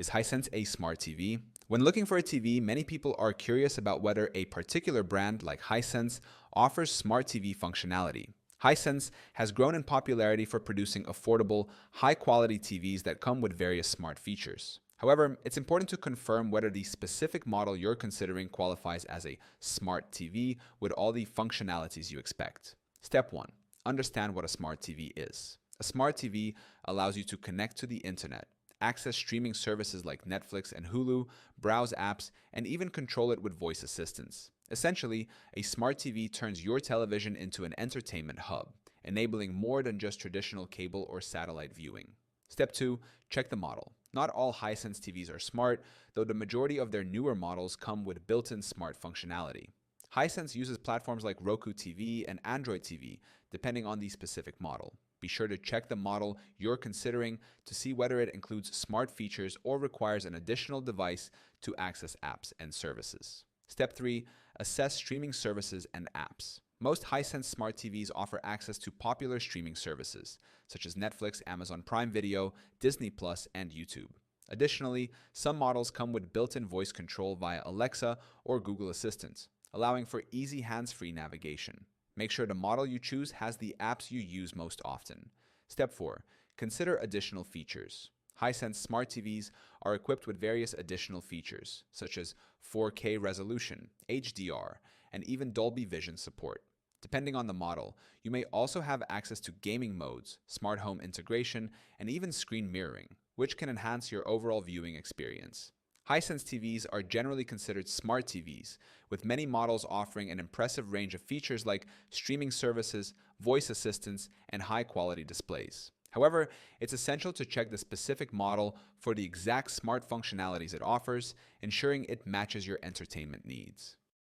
is Hisense A Smart TV. When looking for a TV, many people are curious about whether a particular brand like Hisense offers smart TV functionality. Hisense has grown in popularity for producing affordable, high-quality TVs that come with various smart features. However, it's important to confirm whether the specific model you're considering qualifies as a smart TV with all the functionalities you expect. Step 1. Understand what a smart TV is. A smart TV allows you to connect to the internet, access streaming services like Netflix and Hulu, browse apps, and even control it with voice assistants. Essentially, a smart TV turns your television into an entertainment hub, enabling more than just traditional cable or satellite viewing. Step 2. Check the model. Not all Hisense TVs are smart, though the majority of their newer models come with built-in smart functionality. Hisense uses platforms like Roku TV and Android TV, depending on the specific model. Be sure to check the model you're considering to see whether it includes smart features or requires an additional device to access apps and services. Step 3. Assess streaming services and apps. Most Hisense smart TVs offer access to popular streaming services, such as Netflix, Amazon Prime Video, Disney+, and YouTube. Additionally, some models come with built-in voice control via Alexa or Google Assistant, allowing for easy hands-free navigation. Make sure the model you choose has the apps you use most often. Step 4. Consider additional features. Hisense smart TVs are equipped with various additional features, such as 4K resolution, HDR, and even Dolby Vision support. Depending on the model, you may also have access to gaming modes, smart home integration, and even screen mirroring, which can enhance your overall viewing experience. Hisense TVs are generally considered smart TVs, with many models offering an impressive range of features like streaming services, voice assistants, and high-quality displays. However, it's essential to check the specific model for the exact smart functionalities it offers, ensuring it matches your entertainment needs.